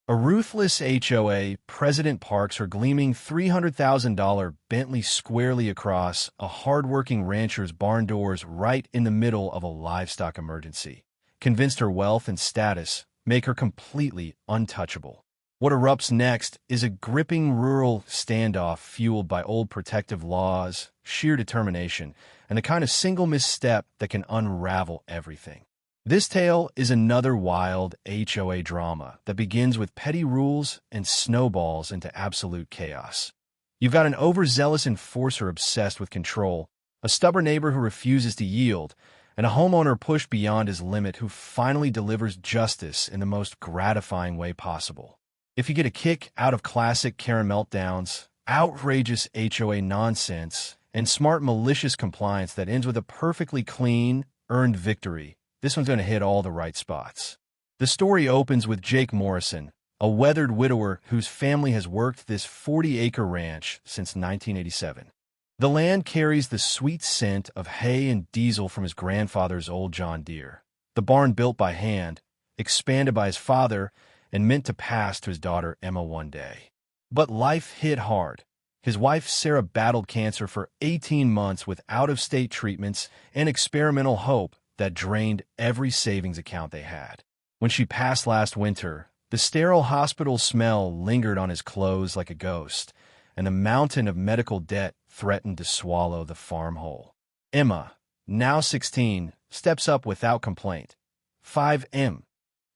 A ruthless HOA president parks her gleaming $300,000 Bentley squarely across a hard-working rancher's barn doors right in the middle of a livestock emergency, convinced her wealth and status make her completely untouchable. What erupts next is a gripping rural standoff fueled by old protective laws, sheer determination, and the kind of single misstep that can unravel everything. This tale is another wild HOA drama that begins with petty rules and snowballs into absolute chaos. You've got an overzealous enforcer obsessed with control, a stubborn neighbor who refuses to yield, and a homeowner pushed beyond his limit who finally delivers justice in the most gratifying way possible. If you get a kick out of classic Karen meltdowns, outrageous HOA nonsense, and smart malicious compliance that ends with a perfectly clean, earned victory, this one's going to hit all the right spots. The story opens with Jake Morrison, a weathered widower whose family has worked this 40-acre ranch since 1987. The land carries the sweet scent of hay and diesel from his grandfather's old John Deere. The barn built by hand, expanded by his father, and meant to pass to his daughter Emma one day. But life hit hard. His wife Sarah battled cancer for 18 months with out-of-state treatments and experimental hope that drained every savings account they had. When she passed last winter, the sterile hospital smell lingered on his clothes like a ghost, and a mountain of medical debt threatened to swallow the farm whole. Emma, now 16, steps up without complaint. 5M.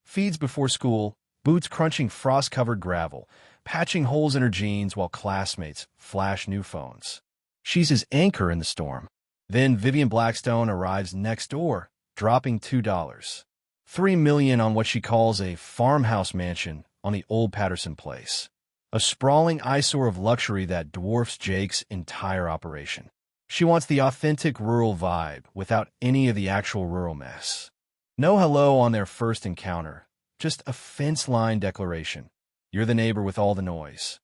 Feeds before school, boots crunching frost-covered gravel, patching holes in her jeans while classmates flash new phones. She's his anchor in the storm. Then Vivian Blackstone arrives next door, dropping $2. $3 million on what she calls a farmhouse mansion on the old Patterson place. A sprawling eyesore of luxury that dwarfs Jake's entire operation. She wants the authentic rural vibe without any of the actual rural mess. No hello on their first encounter, just a fence-line declaration. You're the neighbor with all the noise.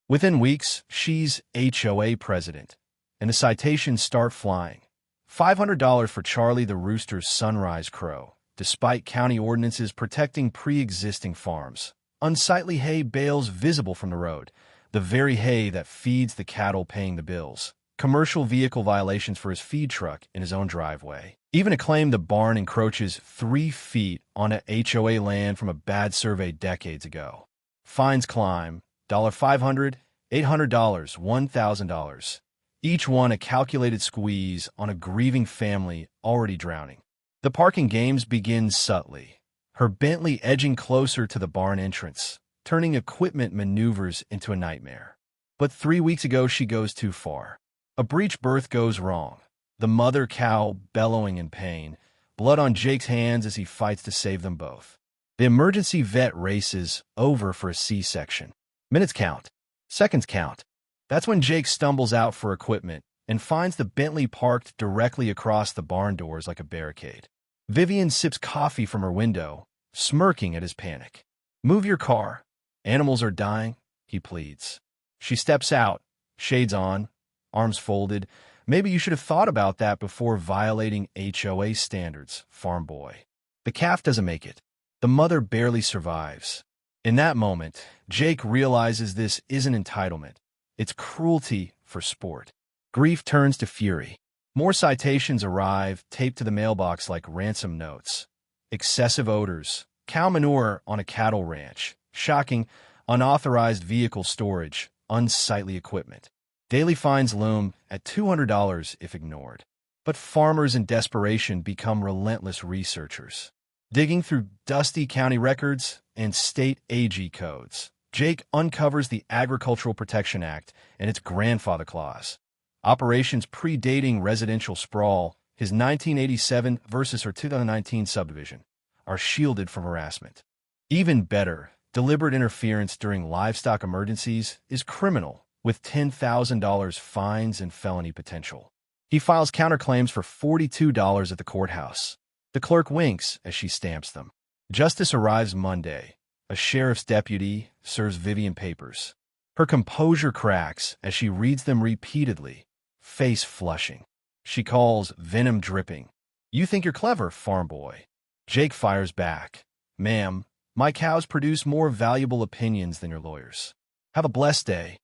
Within weeks, she's HOA president, and the citations start flying. $500 for Charlie the Rooster's sunrise crow, despite county ordinances protecting pre-existing farms. Unsightly hay bales visible from the road, the very hay that feeds the cattle paying the bills. Commercial vehicle violations for his feed truck in his own driveway. Even a claim the barn encroaches 3 feet on a HOA land from a bad survey decades ago. Fines climb, $500, $800, $1,000. Each one a calculated squeeze on a grieving family already drowning. The parking games begin subtly, her Bentley edging closer to the barn entrance, turning equipment maneuvers into a nightmare. But 3 weeks ago she goes too far. A breech birth goes wrong, the mother cow bellowing in pain, blood on Jake's hands as he fights to save them both. The emergency vet races over for a C-section. Minutes count. Seconds count. That's when Jake stumbles out for equipment and finds the Bentley parked directly across the barn doors like a barricade. Vivian sips coffee from her window, smirking at his panic. Move your car. Animals are dying, he pleads. She steps out, shades on, arms folded. Maybe you should have thought about that before violating HOA standards, farm boy. The calf doesn't make it. The mother barely survives. In that moment, Jake realizes this isn't entitlement. It's cruelty for sport. Grief turns to fury. More citations arrive, taped to the mailbox like ransom notes. Excessive odors, cow manure on a cattle ranch, shocking, unauthorized vehicle storage, unsightly equipment. Daily fines loom at $200 if ignored. But farmers in desperation become relentless researchers. Digging through dusty county records and state AG codes, Jake uncovers the Agricultural Protection Act and its grandfather clause. Operations predating residential sprawl, his 1987 versus her 2019 subdivision, are shielded from harassment. Even better, deliberate interference during livestock emergencies is criminal, with $10,000 fines and felony potential. He files counterclaims for $42 at the courthouse. The clerk winks as she stamps them. Justice arrives Monday. A sheriff's deputy serves Vivian papers. Her composure cracks as she reads them repeatedly, face flushing. She calls venom dripping. You think you're clever, farm boy. Jake fires back. Ma'am, My cows produce more valuable opinions than your lawyers. Have a blessed day.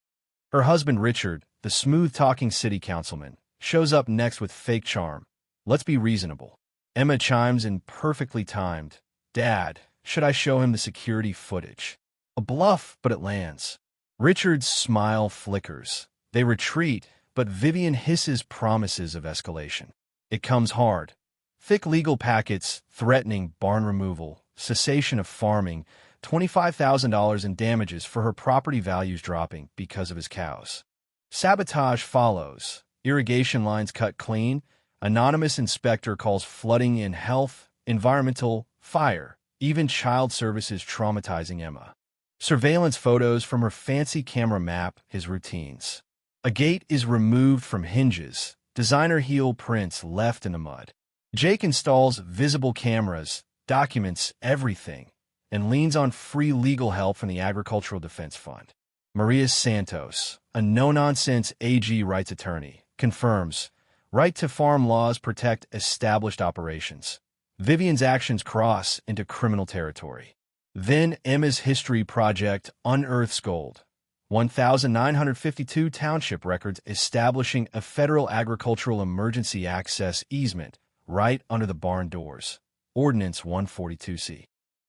Her husband Richard, the smooth-talking city councilman, shows up next with fake charm. Let's be reasonable. Emma chimes in perfectly timed. Dad, should I show him the security footage? A bluff, but it lands. Richard's smile flickers. They retreat, but Vivian hisses promises of escalation. It comes hard. Thick legal packets threatening barn removal, cessation of farming, $25,000 in damages for her property values dropping because of his cows. Sabotage follows. Irrigation lines cut clean. Anonymous inspector calls flooding in health, environmental, fire, even child services traumatizing Emma. Surveillance photos from her fancy camera map his routines. A gate is removed from hinges, designer heel prints left in the mud. Jake installs visible cameras, documents everything, and leans on free legal help from the Agricultural Defense Fund. Maria Santos, a no-nonsense AG rights attorney, confirms right to farm laws protect established operations. Vivian's actions cross into criminal territory. Then Emma's history project unearths gold. 1,952 township records establishing a federal agricultural emergency access easement right under the barn doors. Ordinance 142C.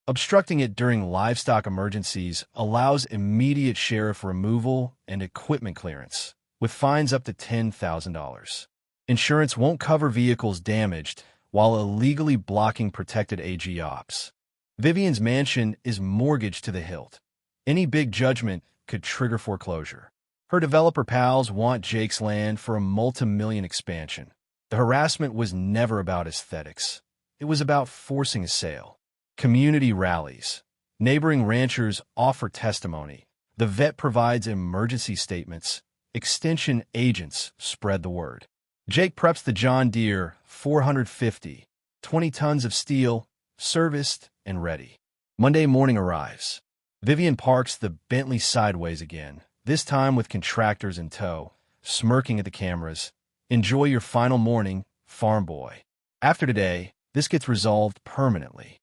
Obstructing it during livestock emergencies allows immediate sheriff removal and equipment clearance, with fines up to $10,000. Insurance won't cover vehicles damaged while illegally blocking protected AG ops. Vivian's mansion is mortgaged to the hilt. Any big judgment could trigger foreclosure. Her developer pals want Jake's land for a multi-million expansion. The harassment was never about aesthetics. It was about forcing a sale. Community rallies. Neighboring ranchers offer testimony. The vet provides emergency statements. Extension agents spread the word. Jake preps the John Deere 450, 20 tons of steel, serviced and ready. Monday morning arrives. Vivian parks the Bentley sideways again, this time with contractors in tow, smirking at the cameras. Enjoy your final morning, farm boy. After today, this gets resolved permanently.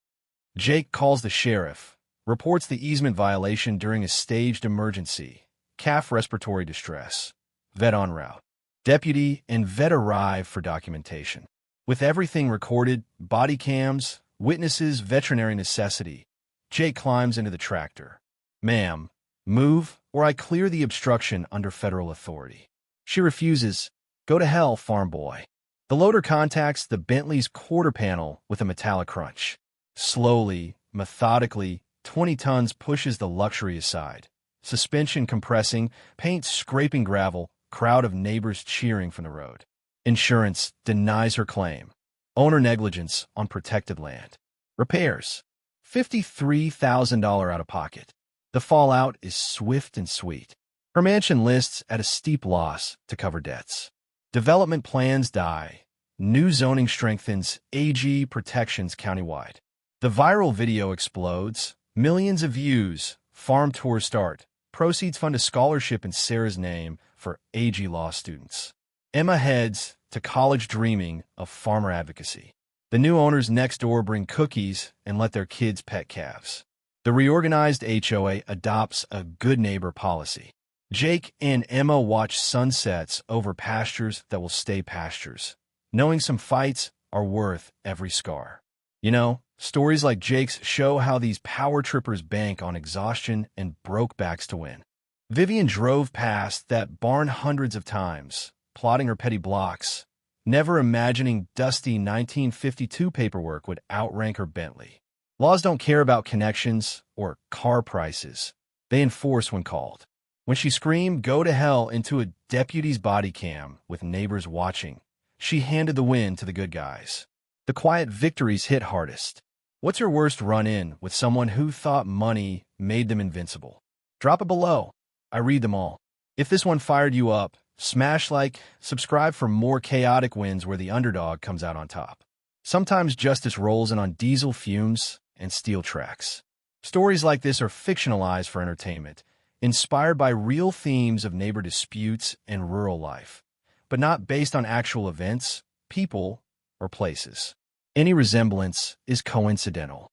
Jake calls the sheriff, reports the easement violation during a staged emergency, calf respiratory distress, vet en route. Deputy and vet arrive for documentation. With everything recorded, body cams, witnesses, veterinary necessity, Jake climbs into the tractor. Ma'am, move, or I clear the obstruction under federal authority. She refuses. Go to hell, farm boy. The loader contacts the Bentley's quarter panel with a metallic crunch. Slowly, methodically, 20 tons pushes the luxury aside. Suspension compressing, paint scraping gravel, crowd of neighbors cheering from the road. Insurance denies her claim. Owner negligence on protected land. Repairs. $53,000 out of pocket. The fallout is swift and sweet. Her mansion lists at a steep loss to cover debts. Development plans die. New zoning strengthens AG protections countywide. The viral video explodes. Millions of views. Farm tours start. Proceeds fund a scholarship in Sarah's name for AG law students. Emma heads to college dreaming of farmer advocacy. The new owners next door bring cookies and let their kids pet calves. The reorganized HOA adopts a good neighbor policy. Jake and Emma watch sunsets over pastures that will stay pastures, knowing some fights are worth every scar. You know, stories like Jake's show how these power trippers bank on exhaustion and broke backs to win. Vivian drove past that barn hundreds of times, plotting her petty blocks, never imagining dusty 1952 paperwork would outrank her Bentley. Laws don't care about connections or car prices. They enforce when called. When she screamed, "Go to hell," into a deputy's body cam with neighbors watching, she handed the win to the good guys. The quiet victories hit hardest. What's your worst run-in with someone who thought money made them invincible? Drop it below. I read them all. If this one fired you up, smash like, subscribe for more chaotic wins where the underdog comes out on top. Sometimes justice rolls in on diesel fumes and steel tracks. Stories like this are fictionalized for entertainment, inspired by real themes of neighbor disputes and rural life, but not based on actual events, people, or places. Any resemblance is coincidental.